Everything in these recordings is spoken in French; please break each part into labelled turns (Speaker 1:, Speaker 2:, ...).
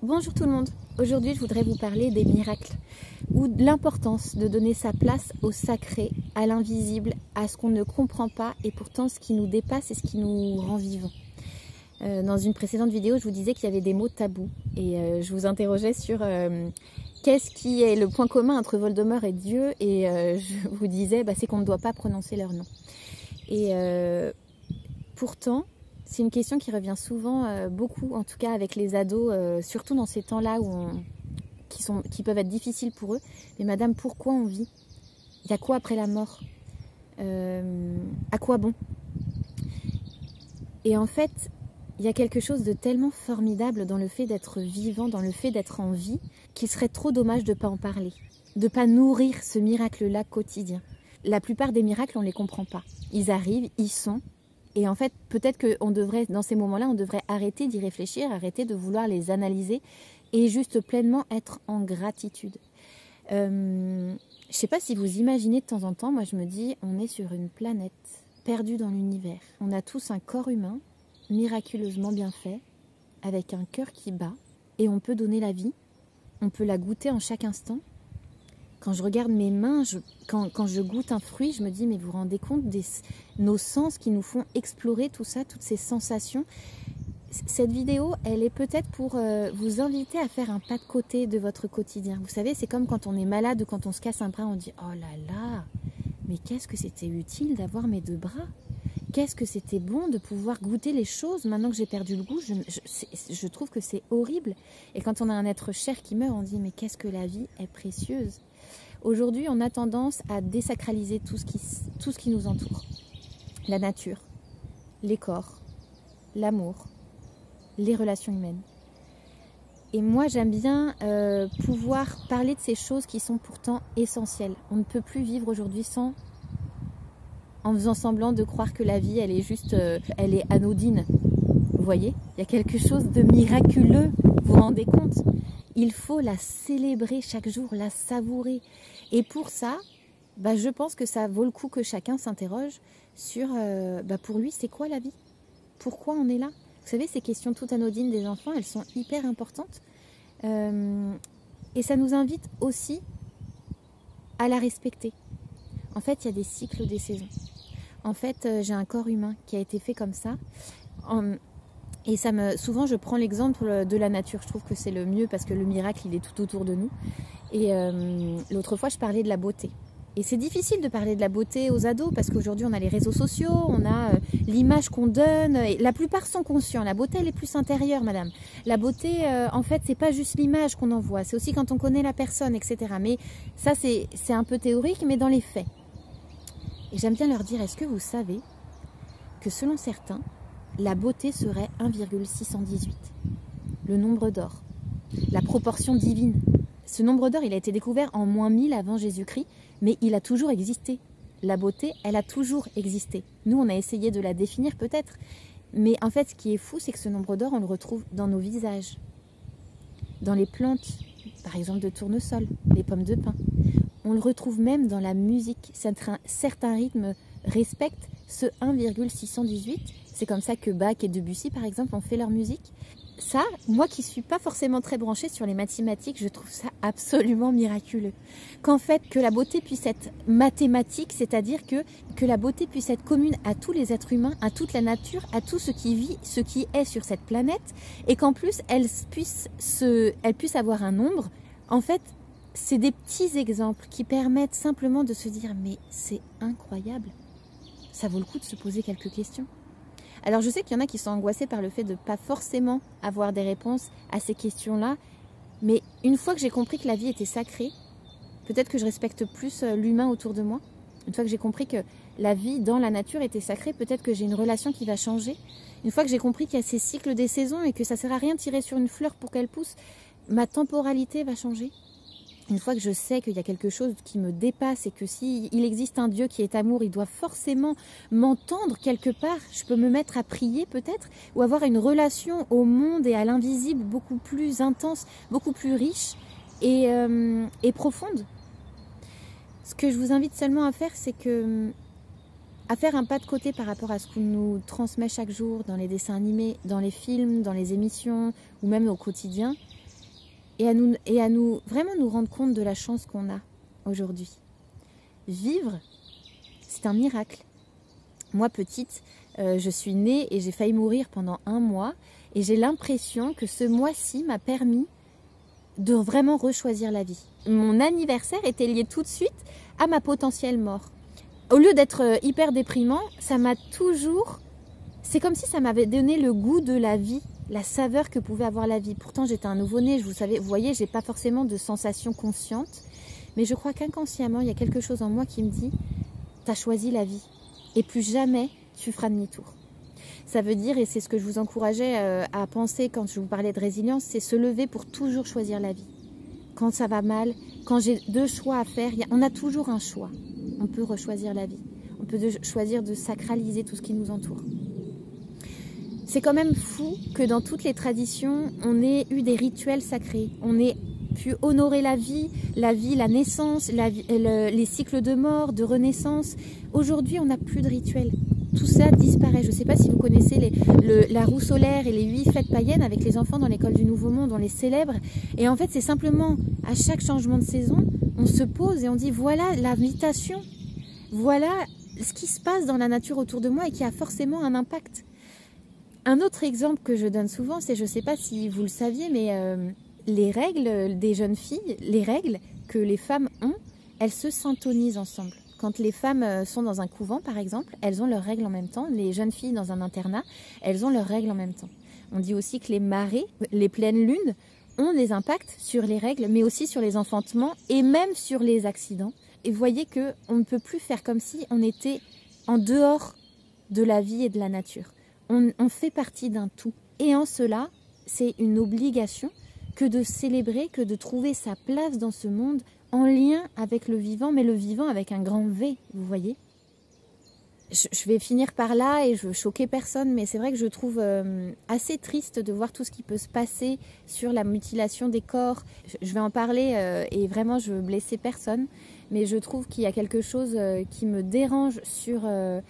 Speaker 1: Bonjour tout le monde, aujourd'hui je voudrais vous parler des miracles ou de l'importance de donner sa place au sacré, à l'invisible, à ce qu'on ne comprend pas et pourtant ce qui nous dépasse et ce qui nous rend vivants. Dans une précédente vidéo je vous disais qu'il y avait des mots tabous et je vous interrogeais sur qu'est-ce qui est le point commun entre Voldemort et Dieu et je vous disais c'est qu'on ne doit pas prononcer leur nom. Et pourtant c'est une question qui revient souvent, beaucoup, en tout cas avec les ados, surtout dans ces temps-là qui peuvent être difficiles pour eux. Mais madame, pourquoi on vit? Il y a quoi après la mort? À quoi bon? Et en fait, il y a quelque chose de tellement formidable dans le fait d'être vivant, dans le fait d'être en vie, qu'il serait trop dommage de ne pas en parler, de ne pas nourrir ce miracle-là quotidien. La plupart des miracles, on ne les comprend pas. Ils arrivent, ils sont. Et en fait, peut-être qu'on devrait, dans ces moments-là, on devrait arrêter d'y réfléchir, arrêter de vouloir les analyser et juste pleinement être en gratitude. Je ne sais pas si vous imaginez de temps en temps, moi je me dis, on est sur une planète perdue dans l'univers. On a tous un corps humain, miraculeusement bien fait, avec un cœur qui bat, et on peut donner la vie, on peut la goûter en chaque instant. Quand je regarde mes mains, quand je goûte un fruit, je me dis, mais vous vous rendez compte nos sens qui nous font explorer tout ça, toutes ces sensations. Cette vidéo, elle est peut-être pour vous inviter à faire un pas de côté de votre quotidien. Vous savez, c'est comme quand on est malade ou quand on se casse un bras, on dit, oh là là, mais qu'est-ce que c'était utile d'avoir mes deux bras? Qu'est-ce que c'était bon de pouvoir goûter les choses. Maintenant que j'ai perdu le goût, je trouve que c'est horrible. Et quand on a un être cher qui meurt, on dit, mais qu'est-ce que la vie est précieuse. Aujourd'hui, on a tendance à désacraliser tout ce qui nous entoure. La nature, les corps, l'amour, les relations humaines. Et moi, j'aime bien pouvoir parler de ces choses qui sont pourtant essentielles. On ne peut plus vivre aujourd'hui en faisant semblant de croire que la vie, elle est juste, elle est anodine. Vous voyez, il y a quelque chose de miraculeux, vous vous rendez compte? Il faut la célébrer chaque jour, la savourer. Et pour ça, je pense que ça vaut le coup que chacun s'interroge sur, pour lui, c'est quoi la vie? Pourquoi on est là? Vous savez, ces questions toutes anodines des enfants, elles sont hyper importantes. Et ça nous invite aussi à la respecter. En fait, il y a des cycles des saisons. En fait, j'ai un corps humain qui a été fait comme ça. Et souvent, je prends l'exemple de la nature. Je trouve que c'est le mieux parce que le miracle, il est tout autour de nous. Et l'autre fois, je parlais de la beauté. Et c'est difficile de parler de la beauté aux ados parce qu'aujourd'hui, on a les réseaux sociaux, on a l'image qu'on donne. Et la plupart sont conscients. La beauté, elle est plus intérieure, madame. La beauté, en fait, c'est pas juste l'image qu'on envoie. C'est aussi quand on connaît la personne, etc. Mais ça, c'est un peu théorique, mais dans les faits. Et j'aime bien leur dire, est-ce que vous savez que selon certains, la beauté serait 1,618, le nombre d'or, la proportion divine. Ce nombre d'or, il a été découvert en moins 1000 avant Jésus-Christ, mais il a toujours existé. La beauté, elle a toujours existé. Nous, on a essayé de la définir peut-être, mais en fait, ce qui est fou, c'est que ce nombre d'or, on le retrouve dans nos visages, dans les plantes, par exemple de tournesol, les pommes de pin. On le retrouve même dans la musique. Certains rythmes respectent ce 1,618. C'est comme ça que Bach et Debussy, par exemple, ont fait leur musique. Ça, moi qui ne suis pas forcément très branchée sur les mathématiques, je trouve ça absolument miraculeux. Qu'en fait, que la beauté puisse être mathématique, c'est-à-dire que la beauté puisse être commune à tous les êtres humains, à toute la nature, à tout ce qui vit, ce qui est sur cette planète, et qu'en plus, elle puisse avoir un nombre. En fait, c'est des petits exemples qui permettent simplement de se dire « mais c'est incroyable ». Ça vaut le coup de se poser quelques questions. Alors je sais qu'il y en a qui sont angoissés par le fait de ne pas forcément avoir des réponses à ces questions-là, mais une fois que j'ai compris que la vie était sacrée, peut-être que je respecte plus l'humain autour de moi. Une fois que j'ai compris que la vie dans la nature était sacrée, peut-être que j'ai une relation qui va changer. Une fois que j'ai compris qu'il y a ces cycles des saisons et que ça ne sert à rien de tirer sur une fleur pour qu'elle pousse, ma temporalité va changer. Une fois que je sais qu'il y a quelque chose qui me dépasse et que s'il existe un Dieu qui est amour, il doit forcément m'entendre quelque part, je peux me mettre à prier peut-être, ou avoir une relation au monde et à l'invisible beaucoup plus intense, beaucoup plus riche et profonde. Ce que je vous invite seulement à faire, c'est à faire un pas de côté par rapport à ce qu'on nous transmet chaque jour dans les dessins animés, dans les films, dans les émissions ou même au quotidien. et à nous vraiment nous rendre compte de la chance qu'on a aujourd'hui. Vivre, c'est un miracle. Moi, petite, je suis née et j'ai failli mourir pendant 1 mois. Et j'ai l'impression que ce mois-ci m'a permis de vraiment rechoisir la vie. Mon anniversaire était lié tout de suite à ma potentielle mort. Au lieu d'être hyper déprimant, ça m'a toujours... C'est comme si ça m'avait donné le goût de la vie, la saveur que pouvait avoir la vie. Pourtant, j'étais un nouveau-né, vous voyez, j'ai pas forcément de sensation consciente. Mais je crois qu'inconsciemment, il y a quelque chose en moi qui me dit « T'as choisi la vie et plus jamais tu feras demi-tour ». Ça veut dire, et c'est ce que je vous encourageais à penser quand je vous parlais de résilience, c'est se lever pour toujours choisir la vie. Quand ça va mal, quand j'ai 2 choix à faire, on a toujours un choix. On peut rechoisir la vie. On peut choisir de sacraliser tout ce qui nous entoure. C'est quand même fou que dans toutes les traditions, on ait eu des rituels sacrés. On ait pu honorer la vie, la naissance, les cycles de mort, de renaissance. Aujourd'hui, on n'a plus de rituels. Tout ça disparaît. Je ne sais pas si vous connaissez la roue solaire et les 8 fêtes païennes avec les enfants dans l'école du Nouveau Monde, on les célèbre. Et en fait, c'est simplement à chaque changement de saison, on se pose et on dit voilà l'invitation, voilà ce qui se passe dans la nature autour de moi et qui a forcément un impact. Un autre exemple que je donne souvent, c'est, je ne sais pas si vous le saviez, mais les règles des jeunes filles, les règles que les femmes ont, elles se syntonisent ensemble. Quand les femmes sont dans un couvent, par exemple, elles ont leurs règles en même temps. Les jeunes filles dans un internat, elles ont leurs règles en même temps. On dit aussi que les marées, les pleines lunes, ont des impacts sur les règles, mais aussi sur les enfantements et même sur les accidents. Et vous voyez qu'on ne peut plus faire comme si on était en dehors de la vie et de la nature. On fait partie d'un tout. Et en cela, c'est une obligation que de célébrer, que de trouver sa place dans ce monde en lien avec le vivant, mais le vivant avec un grand V, vous voyez. Je vais finir par là et je veux choquer personne, mais c'est vrai que je trouve assez triste de voir tout ce qui peut se passer sur la mutilation des corps. Je vais en parler et vraiment je veux blesser personne, mais je trouve qu'il y a quelque chose qui me dérange sur...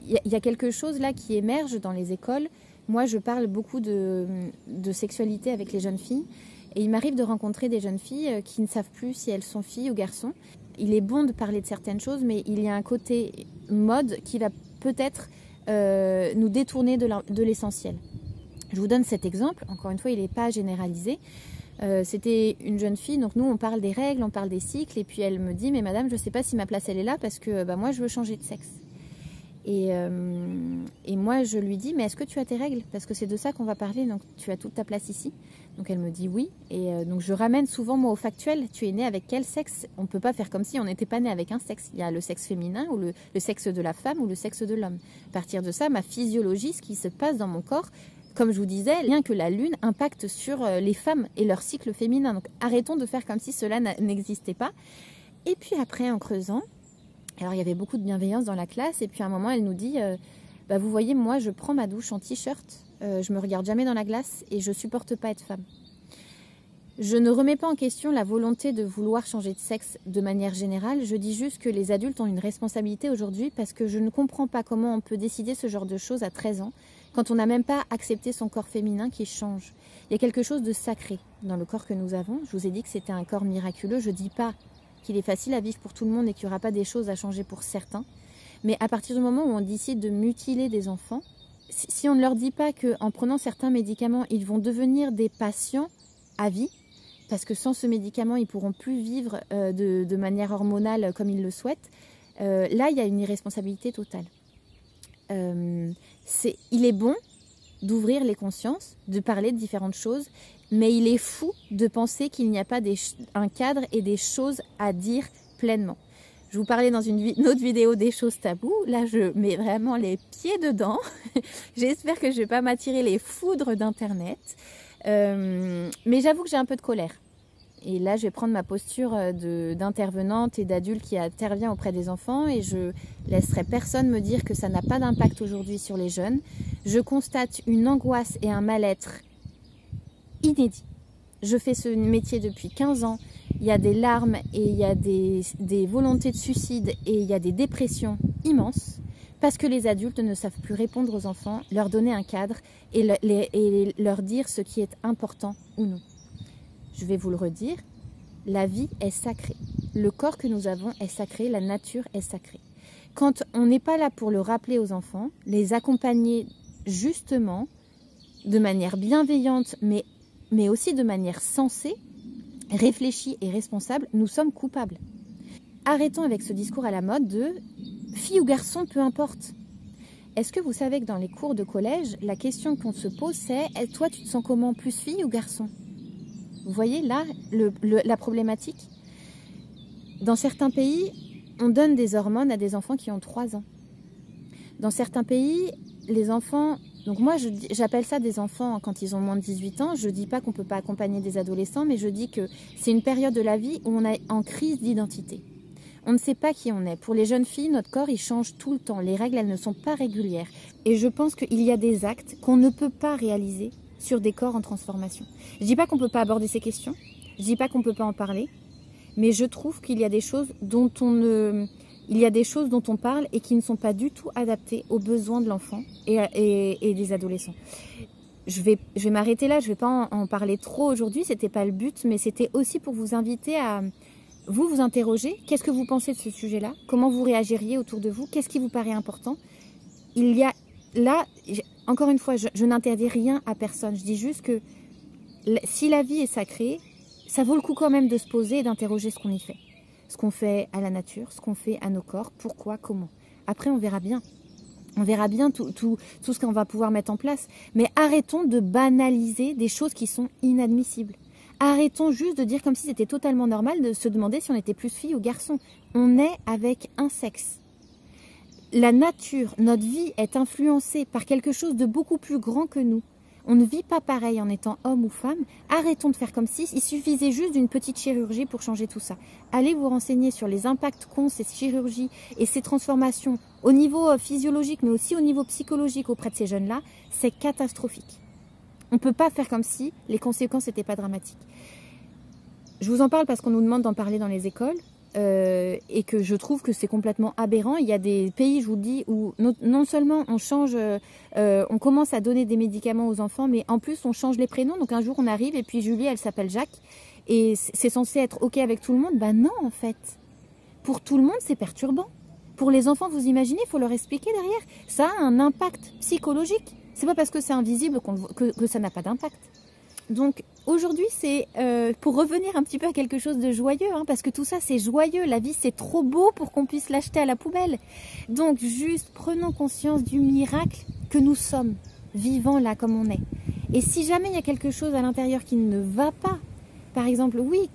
Speaker 1: Il y a quelque chose là qui émerge dans les écoles. Moi, je parle beaucoup de sexualité avec les jeunes filles. Et il m'arrive de rencontrer des jeunes filles qui ne savent plus si elles sont filles ou garçons. Il est bon de parler de certaines choses, mais il y a un côté mode qui va peut-être nous détourner de l'essentiel. Je vous donne cet exemple. Encore une fois, il n'est pas généralisé. C'était une jeune fille, donc nous on parle des règles, on parle des cycles, et puis elle me dit « Mais madame, je ne sais pas si ma place elle est là parce que moi je veux changer de sexe. » Et moi je lui dis « Mais est-ce que tu as tes règles? Parce que c'est de ça qu'on va parler, donc tu as toute ta place ici. » Donc elle me dit oui, et donc je ramène souvent moi au factuel. Tu es né avec quel sexe? On ne peut pas faire comme si on n'était pas né avec un sexe. Il y a le sexe féminin ou le sexe de la femme ou le sexe de l'homme. À partir de ça, ma physiologie, ce qui se passe dans mon corps, comme je vous disais, rien que la lune impacte sur les femmes et leur cycle féminin. Donc arrêtons de faire comme si cela n'existait pas. Et puis après, en creusant, alors il y avait beaucoup de bienveillance dans la classe, et puis à un moment elle nous dit vous voyez, moi je prends ma douche en t-shirt, je me regarde jamais dans la glace et je supporte pas être femme. Je ne remets pas en question la volonté de vouloir changer de sexe de manière générale, je dis juste que les adultes ont une responsabilité aujourd'hui parce que je ne comprends pas comment on peut décider ce genre de choses à 13 ans quand on n'a même pas accepté son corps féminin qui change. Il y a quelque chose de sacré dans le corps que nous avons. Je vous ai dit que c'était un corps miraculeux, je ne dis pas qu'il est facile à vivre pour tout le monde et qu'il n'y aura pas des choses à changer pour certains. Mais à partir du moment où on décide de mutiler des enfants, si on ne leur dit pas qu'en prenant certains médicaments, ils vont devenir des patients à vie, parce que sans ce médicament, ils ne pourront plus vivre de manière hormonale comme ils le souhaitent, là, il y a une irresponsabilité totale. Il est bon d'ouvrir les consciences, de parler de différentes choses, mais il est fou de penser qu'il n'y a pas un cadre et des choses à dire pleinement. Je vous parlais dans une autre vidéo des choses tabous. Là, je mets vraiment les pieds dedans. J'espère que je ne vais pas m'attirer les foudres d'Internet. Mais j'avoue que j'ai un peu de colère. Et là, je vais prendre ma posture d'intervenante et d'adulte qui intervient auprès des enfants. Et je laisserai personne me dire que ça n'a pas d'impact aujourd'hui sur les jeunes. Je constate une angoisse et un mal-être inédit. Je fais ce métier depuis 15 ans. Il y a des larmes et il y a des volontés de suicide et il y a des dépressions immenses parce que les adultes ne savent plus répondre aux enfants, leur donner un cadre et leur dire ce qui est important ou non. je vais vous le redire, la vie est sacrée. Le corps que nous avons est sacré, la nature est sacrée. Quand on n'est pas là pour le rappeler aux enfants, les accompagner justement, de manière bienveillante, mais aussi de manière sensée, réfléchie et responsable, nous sommes coupables. Arrêtons avec ce discours à la mode de fille ou garçon, peu importe. Est-ce que vous savez que dans les cours de collège, la question qu'on se pose c'est « toi tu te sens comment, plus fille ou garçon ?» Vous voyez là la problématique. Dans certains pays, on donne des hormones à des enfants qui ont 3 ans. Dans certains pays, les enfants... Donc moi, j'appelle ça des enfants quand ils ont moins de 18 ans. Je ne dis pas qu'on ne peut pas accompagner des adolescents, mais je dis que c'est une période de la vie où on est en crise d'identité. On ne sait pas qui on est. Pour les jeunes filles, notre corps, il change tout le temps. Les règles, elles ne sont pas régulières. Et je pense qu'il y a des actes qu'on ne peut pas réaliser sur des corps en transformation. Je ne dis pas qu'on ne peut pas aborder ces questions. Je ne dis pas qu'on ne peut pas en parler. Mais je trouve qu'il y a des choses dont on parle et qui ne sont pas du tout adaptées aux besoins de l'enfant et des adolescents. Je vais m'arrêter là, je ne vais pas en parler trop aujourd'hui, ce n'était pas le but, mais c'était aussi pour vous inviter à vous interroger. Qu'est-ce que vous pensez de ce sujet-là? Comment vous réagiriez autour de vous? Qu'est-ce qui vous paraît important? Il y a là, encore une fois, je n'interdis rien à personne. Je dis juste que si la vie est sacrée, ça vaut le coup quand même de se poser et d'interroger ce qu'on y fait. Ce qu'on fait à la nature, ce qu'on fait à nos corps, pourquoi, comment. Après, on verra bien. On verra bien tout ce qu'on va pouvoir mettre en place. Mais arrêtons de banaliser des choses qui sont inadmissibles. Arrêtons juste de dire comme si c'était totalement normal de se demander si on était plus fille ou garçon. On est avec un sexe. La nature, notre vie est influencée par quelque chose de beaucoup plus grand que nous. On ne vit pas pareil en étant homme ou femme. Arrêtons de faire comme si il suffisait juste d'une petite chirurgie pour changer tout ça. Allez vous renseigner sur les impacts qu'ont ces chirurgies et ces transformations au niveau physiologique, mais aussi au niveau psychologique auprès de ces jeunes-là. C'est catastrophique. On ne peut pas faire comme si les conséquences n'étaient pas dramatiques. Je vous en parle parce qu'on nous demande d'en parler dans les écoles. Et que je trouve que c'est complètement aberrant. Il y a des pays, je vous le dis, où non seulement on commence à donner des médicaments aux enfants, mais en plus on change les prénoms. Donc un jour on arrive et puis Julie, elle s'appelle Jacques et c'est censé être ok avec tout le monde. Ben non en fait. Pour tout le monde c'est perturbant. Pour les enfants, vous imaginez, il faut leur expliquer derrière. Ça a un impact psychologique. C'est pas parce que c'est invisible que ça n'a pas d'impact. Donc aujourd'hui c'est pour revenir un petit peu à quelque chose de joyeux, hein, parce que tout ça c'est joyeux, la vie c'est trop beau pour qu'on puisse l'acheter à la poubelle. Donc juste prenons conscience du miracle que nous sommes, vivants là comme on est. Et si jamais il y a quelque chose à l'intérieur qui ne va pas, par exemple oui,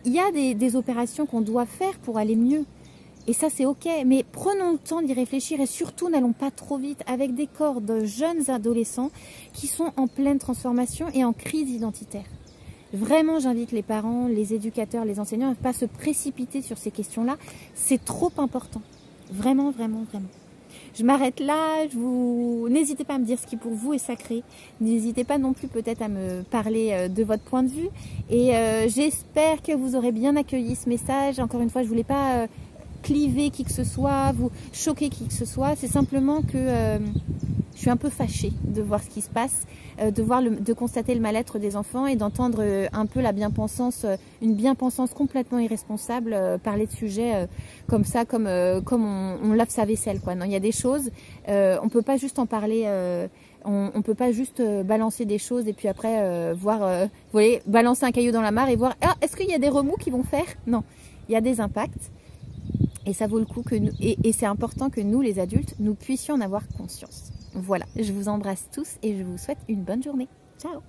Speaker 1: il y a des opérations qu'on doit faire pour aller mieux. Et ça c'est ok, mais prenons le temps d'y réfléchir et surtout n'allons pas trop vite avec des corps de jeunes adolescents qui sont en pleine transformation et en crise identitaire. Vraiment j'invite les parents, les éducateurs, les enseignants à ne pas se précipiter sur ces questions-là, c'est trop important. Vraiment, vraiment, vraiment. Je m'arrête là, n'hésitez pas à me dire ce qui pour vous est sacré, n'hésitez pas non plus peut-être à me parler de votre point de vue et j'espère que vous aurez bien accueilli ce message. Encore une fois, je ne voulais pas... cliver qui que ce soit, vous choquer qui que ce soit, c'est simplement que je suis un peu fâchée de voir ce qui se passe, de constater le mal-être des enfants et d'entendre un peu la bien-pensance, une bien-pensance complètement irresponsable parler de sujets comme ça, comme on lave sa vaisselle, quoi. Non, il y a des choses, on peut pas juste en parler, on peut pas juste balancer des choses et puis après voir, vous voyez, balancer un caillou dans la mare et voir, ah, est-ce qu'il y a des remous qui vont faire? Non, il y a des impacts. Et ça vaut le coup que nous, et c'est important que nous, les adultes, nous puissions en avoir conscience. Voilà, je vous embrasse tous et je vous souhaite une bonne journée. Ciao!